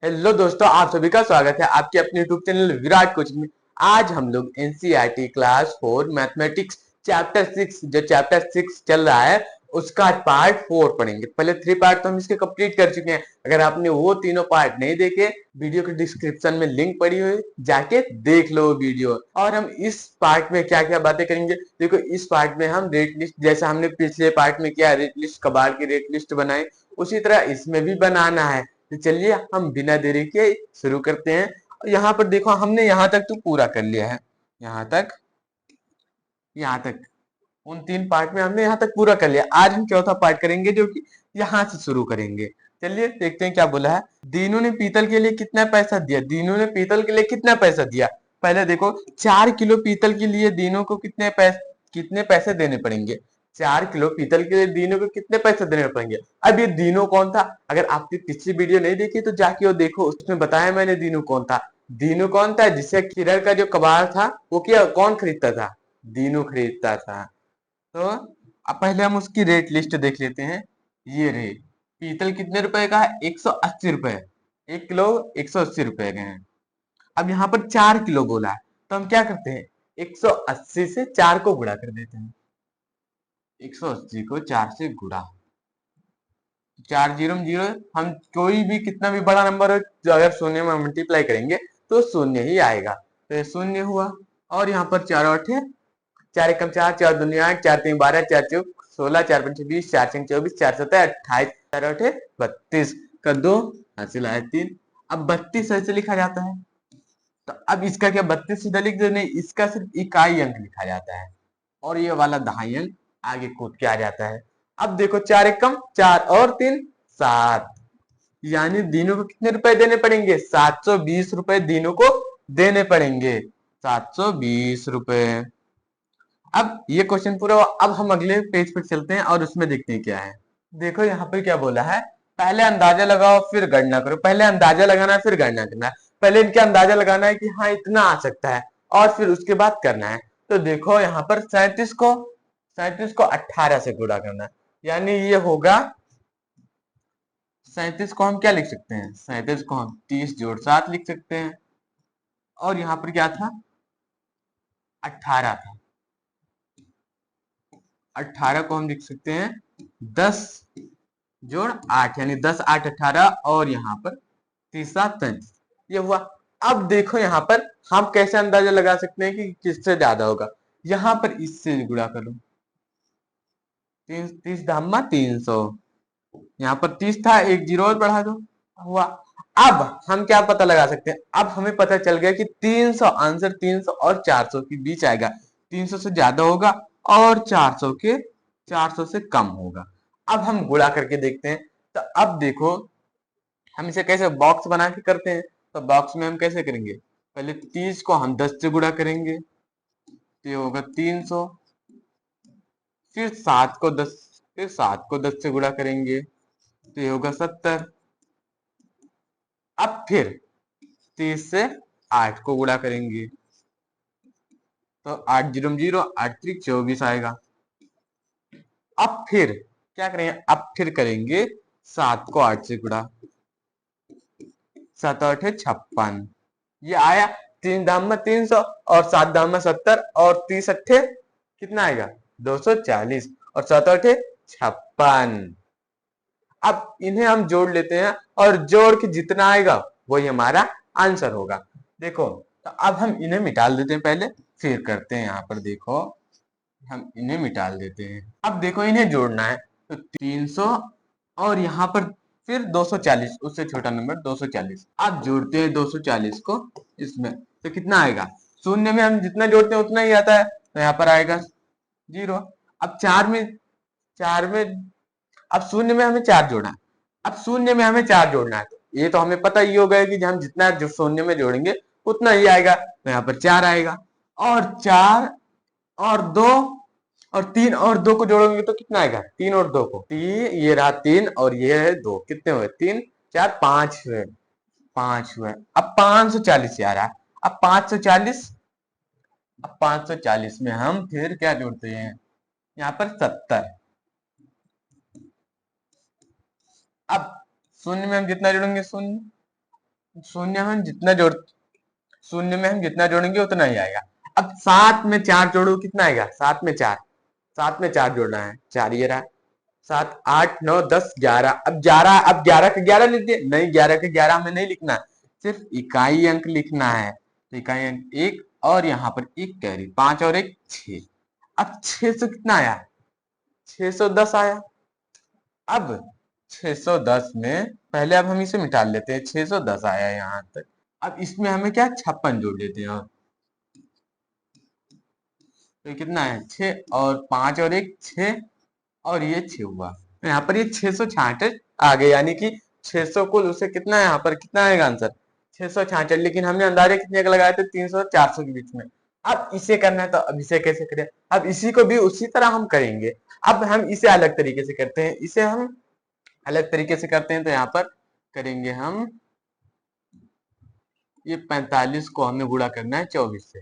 Hello दोस्तों, आप सभी का स्वागत है आपके अपने यूट्यूब चैनल विराट कोचिंग में। आज हम लोग एनसीईआरटी क्लास 4 मैथमेटिक्स चैप्टर 6 जो चैप्टर 6 चल रहा है उसका पार्ट 4 पढ़ेंगे। पहले 3 पार्ट तो हम इसके कंप्लीट कर चुके हैं। अगर आपने वो तीनों पार्ट नहीं देखे, वीडियो के डिस्क्रिप्शन में लिंक पड़ी हुई, जाके देख लो वीडियो। और हम इस पार्ट में क्या क्या बातें करेंगे, देखो इस पार्ट में हम रेट लिस्ट, जैसा हमने पिछले पार्ट में किया रेट लिस्ट, कबाड़ की रेट लिस्ट बनाई, उसी तरह इसमें भी बनाना है। तो चलिए हम बिना देरी के शुरू करते हैं। यहाँ पर देखो, हमने यहाँ तक तो पूरा कर लिया है। यहाँ तक उन 3 पार्ट में हमने यहाँ तक पूरा कर लिया। आज हम चौथा पार्ट करेंगे जो कि यहाँ से शुरू करेंगे। चलिए देखते हैं क्या बोला है। दीनू ने पीतल के लिए कितना पैसा दिया? दीनू ने पीतल के लिए कितना पैसा दिया? पहले देखो, 4 किलो पीतल के लिए दीनू को कितने पैसे देने पड़ेंगे। 4 किलो पीतल के लिए दीनू को कितने पैसे देने पड़ेंगे। अब ये दीनू कौन था? अगर आपने पिछली वीडियो नहीं देखी तो जाके वो देखो, उसमें बताया मैंने दीनू कौन था। दीनू कौन था? जिससे किरण का जो कबाड़ था वो क्या कौन खरीदता था? दीनू खरीदता था। तो अब पहले हम उसकी रेट लिस्ट देख लेते हैं। ये रही, पीतल कितने रुपए का है? 180 रुपए। 1 किलो 180 रुपए के हैं। अब यहाँ पर 4 किलो बोला है, तो हम क्या करते हैं, 180 से 4 को गुणा कर देते हैं। 180 को 4 से गुणा, 4 जीरो जीरो, हम कोई भी कितना भी बड़ा नंबर हो, जो अगर शून्य में मल्टीप्लाई करेंगे तो शून्य ही आएगा। तो ये शून्य हुआ। और यहाँ पर 4 8 है, 4 एकम 4, 4 दूनी 8, 4 3 12, 4 4 16, 4 5 20, 4 6 24, 4 7 28, 4 8 32 का 2 हासिल आया 3। अब 32 ऐसे लिखा जाता है। तो अब इसका क्या 32 सीधा लिख दो? नहीं, इसका सिर्फ इकाई अंक लिखा जाता है और ये वाला दहाई अंक आगे कूद के आ जाता है। अब देखो, 4 एकम 4 और 3 7, यानी दिनों को कितने रुपए देने पड़ेंगे? 720 रुपए दिनों को देने पड़ेंगे। 720 रुपए। अब ये क्वेश्चन पूरा हुआ। अब हम अगले पेज पर चलते हैं और उसमें देखते हैं क्या है। देखो यहाँ पर क्या बोला है, पहले अंदाजा लगाओ फिर गणना करो। पहले अंदाजा लगाना है फिर गणना करना है। पहले इनके अंदाजा लगाना है कि हाँ इतना आ सकता है, और फिर उसके बाद करना है। तो देखो यहाँ पर 37 को 18 से गुणा करना है, यानी ये होगा 37 को हम क्या लिख सकते हैं, 37 को हम 30 जोड़ 7 लिख सकते हैं। और यहाँ पर क्या था, 18 था। 18 को हम लिख सकते हैं 10 जोड़ 8, यानी 10 8 18, और यहाँ पर 30 7 35, ये हुआ। अब देखो यहाँ पर हम कैसे अंदाजा लगा सकते हैं कि किससे ज्यादा होगा। यहाँ पर इससे गुणा करो, 30 धामा 300, यहाँ पर 30 था, एक जीरो और बढ़ा दो, हुआ। अब हम क्या पता लगा सकते हैं, अब हमें पता चल गया कि 300 आंसर 300 और 400 के बीच आएगा। 300 से ज्यादा होगा और 400 से कम होगा। अब हम गुणा करके देखते हैं। तो अब देखो, हम इसे कैसे बॉक्स बना के करते हैं। तो बॉक्स में हम कैसे करेंगे, पहले 30 को हम 10 से गुणा करेंगे, तो ये होगा 300। फिर 7 को 10 से गुणा करेंगे, तो ये होगा 70। अब फिर 30 से 8 को गुणा करेंगे, तो 8 जीरो जीरो, 8 3 24 आएगा। अब फिर क्या करेंगे, अब फिर करेंगे 7 को 8 से गुणा, 7 8 56, ये आया। 3 दाम में 300 और 7 दाम में 70 और 30 अट्ठे कितना आएगा, 240, और 7 8 56। अब इन्हें हम जोड़ लेते हैं और जोड़ के जितना आएगा वही हमारा आंसर होगा। देखो, तो अब हम इन्हें मिटाल देते हैं पहले, फिर करते हैं। यहाँ पर देखो, हम इन्हें मिटाल देते हैं। अब देखो, इन्हें जोड़ना है, तो 300 और यहाँ पर फिर 240, उससे छोटा नंबर 240। अब जोड़ते हैं 240 को इसमें, तो कितना आएगा, शून्य में हम जितना जोड़ते हैं उतना ही आता है, तो यहाँ पर आएगा 0। अब चार में अब शून्य में हमें 4 जोड़ना है। अब शून्य में हमें 4 जोड़ना है, तो ये तो हमें पता ही हो गया कि हम जितना जो शून्य में जोड़ेंगे उतना ही आएगा, तो यहाँ पर 4 आएगा। और 4 और 2 और 3 और 2 को जोड़ोगे तो कितना आएगा, 3 और 2 को, ये रहा 3 और ये है 2, कितने हुए, 3 4 5 हुए, 5 हुए। अब 540 आ रहा है। अब 540, अब 540 में हम फिर क्या जोड़ते हैं, यहाँ पर 70। अब शून्य में हम जितना जोड़ेंगे शून्य, शून्य हम जितना जोड़ शून्य में हम जितना जोड़ेंगे उतना ही आएगा। अब 7 में 4 जोड़ो कितना आएगा? 7 में 4, 7 में 4 जोड़ना है, 4 ये रहा। 7 8 9 10 11, अब 11 का 11 लिख दिए? नहीं, 11 का 11 हमें नहीं लिखना, सिर्फ इकाई अंक लिखना है। तो इकाई अंक 1 और यहाँ पर 1 कैरी, 5 और 1 6। अब 600 कितना आया? 610 आया। अब 610 में पहले अब हम इसे मिटा लेते हैं, 610 आया यहाँ तक। अब इसमें हमें क्या 56 जोड़ देते हैं, और तो कितना है? 6 और 5 और 1 6, और ये 6 हुआ। तो यहाँ पर ये 666 आ गए, यानी कि 600 कुल उसे कितना है, यहाँ पर कितना आएगा आंसर? 666। लेकिन हमने अंदाजे कितने का लगाया थे? 300 400 के बीच में। अब इसे करना है, तो अब इसे कैसे करें? अब इसी को भी उसी तरह हम करेंगे। अब हम इसे अलग तरीके से करते हैं, इसे हम अलग तरीके से करते हैं। तो यहाँ पर करेंगे हम, ये 45 को हमें गुणा करना है 24 से।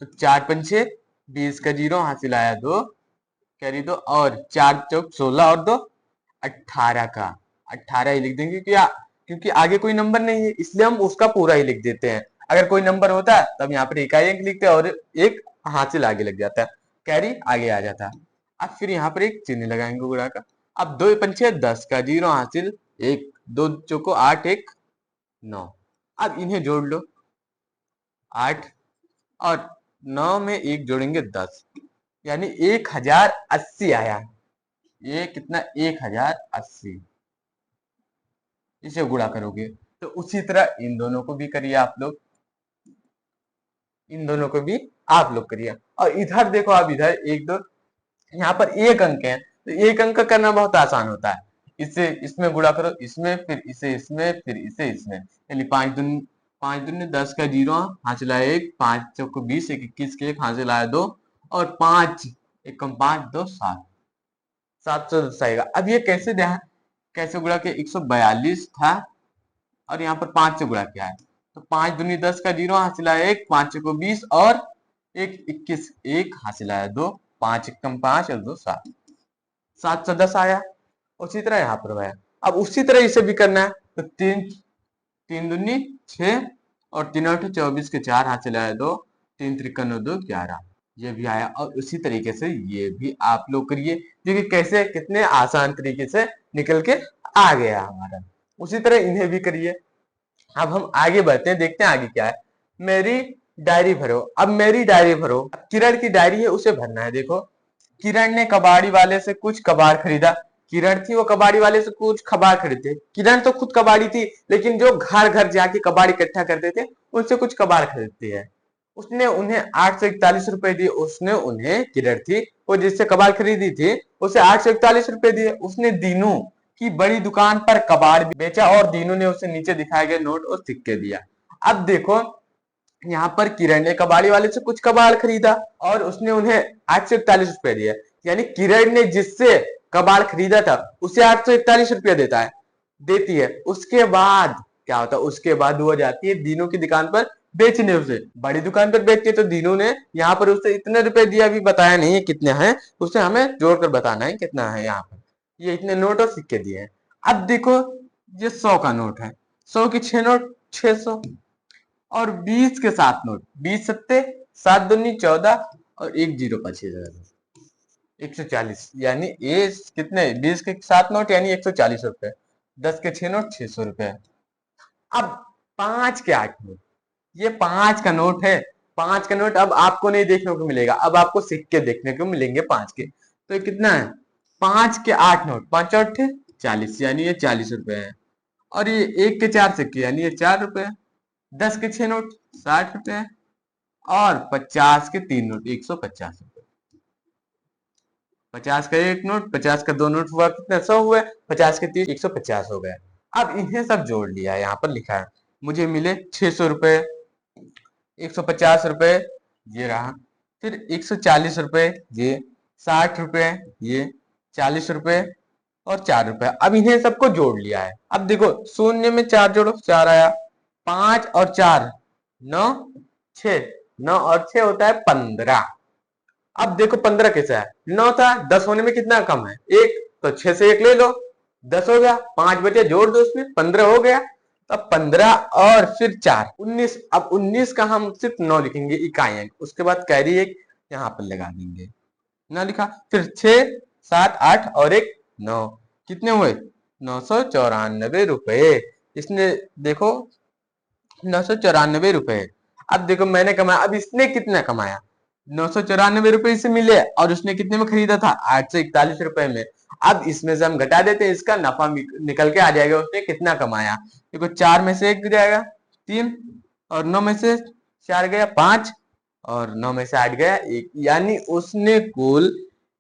तो 4 पंचे 20 का 0 हासिल आया 2 कैरी 2, और 4 चौक 16 और 2 18 का 18 ही लिख देंगे, क्योंकि आगे कोई नंबर नहीं है, इसलिए हम उसका पूरा ही लिख देते हैं। अगर कोई नंबर होता है तब यहाँ पर इकाई अंक लिखते हैं और एक हासिल आगे लग जाता है, कैरी आगे आ जाता है। अब फिर यहाँ पर एक चिन्ह लगाएंगे गुणा का। अब 2 पंचे 10 का 0 हासिल 1, 2 चौको 8 1 9। अब इन्हें जोड़ लो, 8 और 9 में 1 जोड़ेंगे 10, यानी 1080 आया। ये कितना? 1080। इसे गुणा करोगे तो उसी तरह इन दोनों को भी करिए आप लोग, इन दोनों को भी आप लोग करिए। और इधर देखो, अब इधर 1 2, यहाँ पर एक अंक है, तो एक अंक करना बहुत आसान होता है। इसे इसमें गुणा करो, इसमें, फिर इसे इसमें, फिर इसे इसमें, यानी 5 दूनी 10 का 0 हासिल आया 1, 5 चौको 20 1 21 के 1 हासिल आया 2, और 5 1 कम 5 2 7, 710 आएगा। अब ये कैसे गुणा किया? 142 था और यहाँ पर 5 से गुणा किया है, तो 5 दूनी 10 का 0 हासिल आया 1, 5 चौको 20 और 1 21 1 हासिल आया 2, 5 1 कम 5 और 2 7, 710 आया। उसी तरह यहाँ पर आया। अब उसी तरह इसे भी करना है, तो 3 दूनी 6 और 3 8 24 के 4 हासिल आया 2, 3 त्रिक 9 2 11, ये भी आया। और उसी तरीके से ये भी आप लोग करिए, देखिए कैसे कितने आसान तरीके से निकल के आ गया हमारा। उसी तरह इन्हें भी करिए। अब हम आगे बढ़ते हैं, देखते हैं आगे क्या है। मेरी डायरी भरो। अब मेरी डायरी भरो, किरण की डायरी है उसे भरना है। देखो, किरण ने कबाड़ी वाले से कुछ कबाड़ खरीदा। किरण थी, वो कबाड़ी वाले से कुछ कबाड़ खरीदते। किरण तो खुद कबाड़ी थी, लेकिन जो घर घर जाके कबाड़ इकट्ठा करते थे उनसे कुछ कबाड़ खरीदती है। उसने उन्हें 841 रुपए दिए। उसने उन्हें, किरण थी वो जिससे कबाड़ खरीदी थी, उसे 841 रुपए दिए। उसने दीनू की बड़ी दुकान पर कबाड़ बेचा और दीनू ने उसे नीचे दिखाए गए नोट और सिक्के दिया। अब देखो, यहाँ पर किरण ने कबाड़ी वाले से कुछ कबाड़ खरीदा और उसने उन्हें 841 रुपए दिए, यानी किरण ने जिससे कबाड़ खरीदा था उसे 841 रुपया देती है। उसके बाद क्या होता है? उसके बाद वो जाती है दीनू की दुकान पर बेचने। उसे बड़ी दुकान पर बेचती है, तो दीनू ने यहाँ पर उसे इतने रुपए दिया, अभी बताया नहीं है कितने हैं, उसे हमें जोड़कर बताना है कितना है। यहाँ पर ये इतने नोट और सिक्के दिए हैं। अब देखो, ये 100 का नोट है, 100 की 6 नोट 600, और 20 के 7 नोट, 20 सत्ते 7 दूनी 14 और 1 0 25 140, यानी ये कितने? 20 के 7 नोट यानी 140 रुपए, 10 के 6 नोट 600 रुपए। अब 5 के 8 नोट, ये 5 का नोट है। 5 का नोट अब आपको नहीं देखने को मिलेगा, अब आपको सिक्के देखने को मिलेंगे 5 के। तो ये कितना है? 5 के 8 नोट, 5 8 40, यानी ये 40 रुपए है। और ये 1 के 4 सिक्के, यानी ये 4 रुपए। 10 के 6 नोट 60 रुपए, और 50 के 3 नोट 150 रुपए। 50 का 1 नोट, 50 का 2 नोट हुआ कितना? 100 हुए। 50 के 3 150 हो गए। अब इन्हें सब जोड़ लिया है, यहाँ पर लिखा है मुझे मिले 600 रुपए, 150 रुपए ये रहा, फिर 140 रुपए ये, 60 रुपए ये, 40 रुपए और 4 रुपए। अब इन्हें सबको जोड़ लिया है। अब देखो, शून्य में 4 जोड़ो, 4 आया। 5 और 4 9 6, 9 और 6 होता है 15। अब देखो 15 कैसा है? 9 था, 10 होने में कितना कम है? 1, तो 6 से 1 ले लो, 10 हो गया। 5 बचे, जोड़ दो उसमें, 15 हो गया। अब 15 और फिर 4 19। अब 19 का हम सिर्फ 9 लिखेंगे इकाई अंक, उसके बाद कैरी एक यहाँ पर लगा देंगे, ना लिखा। फिर 6 7 8 और एक 9, कितने हुए 994 रुपए। इसने देखो 994 रुपए। अब देखो मैंने कमाया, अब इसने कितना कमाया, 994 रुपए इसे मिले और उसने कितने में खरीदा था 841 रुपए में। अब इसमें से हम घटा देते हैं, इसका नफा निकल के आ जाएगा उसने कितना कमाया। देखो 4 में से 1 जाएगा 3, और 9 में से 4 गया 5, और 9 में से 8 गया 1, यानी उसने कुल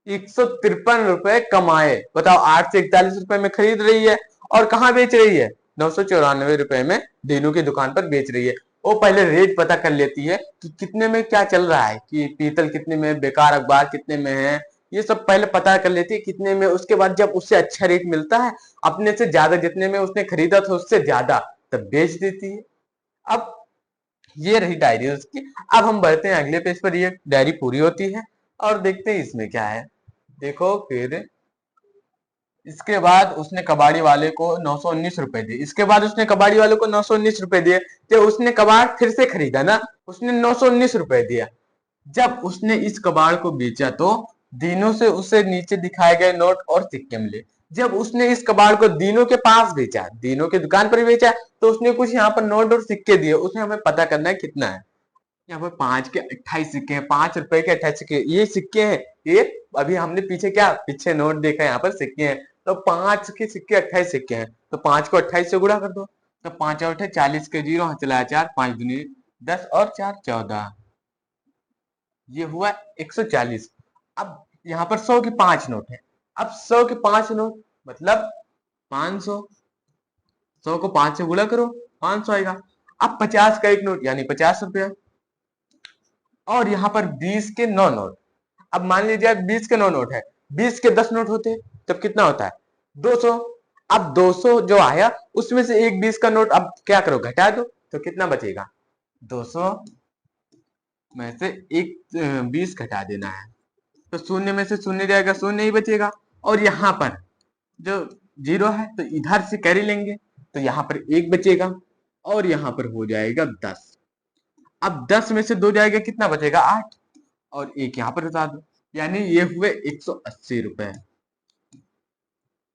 153 रुपए कमाए। बताओ 841 रुपए में खरीद रही है और कहाँ बेच रही है, 994 रुपए में दीनू की दुकान पर बेच रही है। वो पहले रेट पता कर लेती है कि कितने में क्या चल रहा है, कि पीतल कितने में, बेकार अखबार कितने में है, ये सब पहले पता कर लेती है कितने में। उसके बाद जब उससे अच्छा रेट मिलता है, अपने से ज्यादा जितने में उसने खरीदा था उससे ज्यादा, तब बेच देती है। अब ये रही डायरी उसकी। अब हम बढ़ते हैं अगले पेज पर, ये डायरी पूरी होती है और देखते हैं इसमें क्या है। देखो फिर इसके बाद उसने कबाड़ी वाले को 919 रुपए दिए, इसके बाद उसने कबाड़ी वाले को 919 रुपए दिए, तो उसने कबाड़ फिर से खरीदा ना, उसने 919 रुपए दिया। जब उसने इस कबाड़ को बेचा तो दिनों से उसे नीचे दिखाए गए नोट और सिक्के मिले। जब उसने इस कबाड़ को दिनों के पास बेचा, दिनों की दुकान पर बेचा, तो उसने कुछ यहाँ पर नोट और सिक्के दिए, उसने हमें पता करना है कितना है। यहाँ पर 5 के 28 सिक्के हैं, 5 रुपए के 28 सिक्के, ये सिक्के हैं। ये अभी हमने पीछे क्या पीछे नोट देखा, यहाँ पर सिक्के हैं। तो 5 के सिक्के 28 सिक्के हैं, तो 5 को 28 से गुणा कर दो, तो 5 और 40 के 0 चला 4, 5 दूनी 10 और 4 14, ये हुआ 140। अब यहाँ पर 100 की 5 नोट है, अब 100 के 5 नोट मतलब 500, 100 को 5 से गुणा करो 500 आएगा। अब 50 का एक नोट यानी 50 रुपया, और यहाँ पर 20 के 9 नोट। अब मान लीजिए 20 के 9 नोट है, 20 के 10 नोट होते तब कितना होता है 200। अब 200 जो आया उसमें से एक 20 का नोट अब क्या करो घटा दो, तो कितना बचेगा 200 में से एक 20 घटा देना है, तो शून्य में से शून्य जाएगा, शून्य ही बचेगा। और यहाँ पर जो 0 है तो इधर से कैरी लेंगे, तो यहाँ पर 1 बचेगा और यहाँ पर हो जाएगा 10। अब 10 में से 2 जाएगा कितना बचेगा 8, और 1 यहाँ पर बता दो, यानी ये हुए 180 रुपए।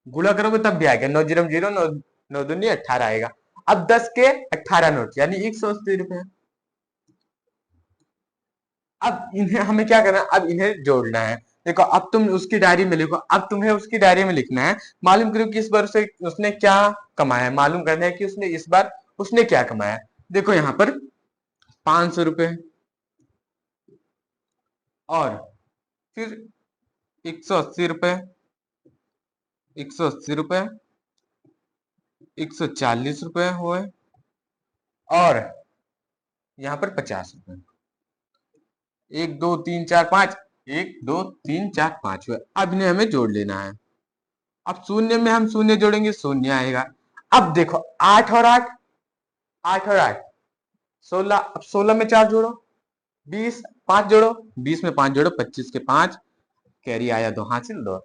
गुणा करोगे तब भी आएगा, 9 0 0, 9 9 दूनी 18 आएगा। अब 10 के 18 नोट यानी 180 रुपए। अब इन्हें हमें क्या करना है, अब इन्हें जोड़ना है। देखो अब तुम उसकी डायरी में लिखो, अब तुम्हें उसकी डायरी में लिखना है, मालूम करो कि इस बार से उसने क्या कमाया, मालूम करना है कि उसने इस बार उसने क्या कमाया। देखो यहाँ पर 500 रुपए और फिर 180 रुपए, 180 रुपए, 140 रुपए हुए, और यहाँ पर 50 रुपए। 1 2 3 4 5, 1 2 3 4 5 हुए। अब इन्हें हमें जोड़ लेना है। अब शून्य में हम शून्य जोड़ेंगे, शून्य आएगा। अब देखो 8 और 8, 8 और 8 16, अब 16 में 4 जोड़ो 20, 5 जोड़ो 20 में 5 जोड़ो 25 के 5, कैरी आया 2 हासिल 2।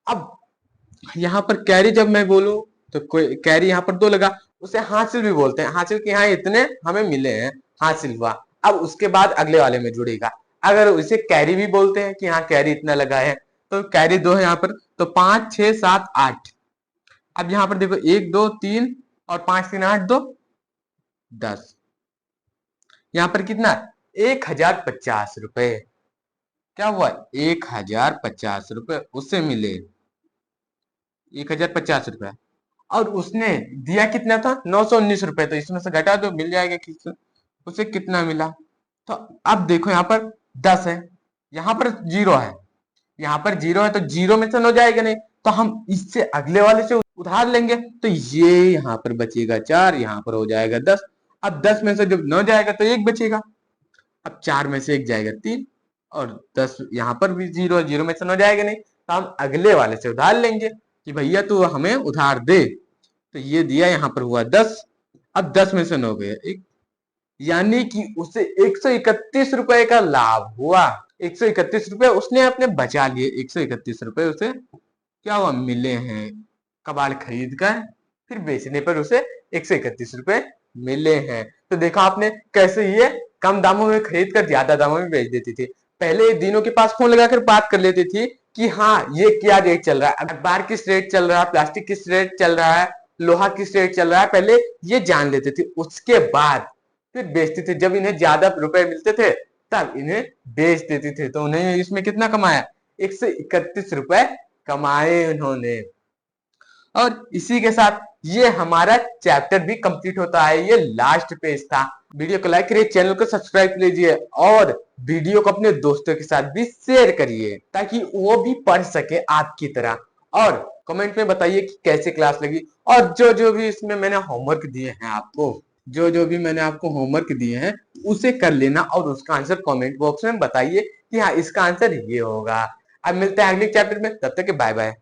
अब यहाँ पर कैरी जब मैं बोलूं तो कोई कैरी यहाँ पर 2 लगा, उसे हासिल भी बोलते हैं, हासिल के यहाँ इतने हमें मिले हैं, हासिल हुआ। अब उसके बाद अगले वाले में जुड़ेगा, अगर उसे कैरी भी बोलते हैं कि हाँ कैरी इतना लगा है, तो कैरी 2 है यहाँ पर, तो 5 6 7 8। अब यहाँ पर देखो 1 2 3 और 5 3 8 2 10, यहाँ पर कितना 1050 रुपए। क्या हुआ 1050 रुपए उसे मिले, 1050 रुपए। और उसने दिया कितना था 919 रुपए, तो इसमें से घटा दो मिल जाएगा किस उसे कितना मिला। तो अब देखो यहाँ पर 10 है, यहाँ पर 0 है, यहाँ पर 0 है, तो 0 में से 9 जाएगा नहीं, तो हम इससे अगले वाले से उधार लेंगे, तो ये यहाँ पर बचेगा 4, यहाँ पर हो जाएगा 10। अब 10 में से जब 9 जाएगा तो 1 बचेगा, अब 4 में से 1 जाएगा 3, और 10 यहाँ पर भी 0 0 में से 9 जाएगा नहीं, तो हम अगले वाले से उधार लेंगे कि भैया तू हमें उधार दे, तो ये दिया यहाँ पर हुआ 10। अब 10 में से 9 गया 1, यानी कि उसे 131 रुपए का लाभ हुआ। 131 रुपए उसने अपने बचा लिए, 131 रुपए उसे क्या हुआ मिले हैं कबाड़ खरीद कर। फिर बेचने पर उसे 131 रुपए मिले हैं। तो देखा आपने कैसे ये कम दामों में खरीद कर ज्यादा दामों में बेच देती थी। पहले दिनों के पास फोन लगाकर बात कर लेती थी कि हाँ ये क्या रेट चल रहा है, अखबार किस रेट चल रहा है, प्लास्टिक किस रेट चल रहा है, लोहा किस रेट चल रहा है, पहले ये जान लेते थे। उसके बाद फिर बेचते थे। जब इन्हें ज्यादा रुपए मिलते थे तब इन्हें बेच देते थे। तो उन्हें इसमें कितना कमाया, 131 रुपए कमाए उन्होंने। और इसी के साथ ये हमारा चैप्टर भी कंप्लीट होता है। ये लास्ट पेज था। वीडियो को लाइक करिए, चैनल को सब्सक्राइब कीजिए और वीडियो को अपने दोस्तों के साथ भी शेयर करिए ताकि वो भी पढ़ सके आपकी तरह। और कमेंट में बताइए कि कैसे क्लास लगी। और जो जो भी इसमें मैंने होमवर्क दिए हैं आपको, जो जो भी मैंने आपको होमवर्क दिए हैं उसे कर लेना और उसका आंसर कमेंट बॉक्स में बताइए कि हाँ इसका आंसर ये होगा। अब मिलते हैं अगले चैप्टर में, तब तक के बाय बाय।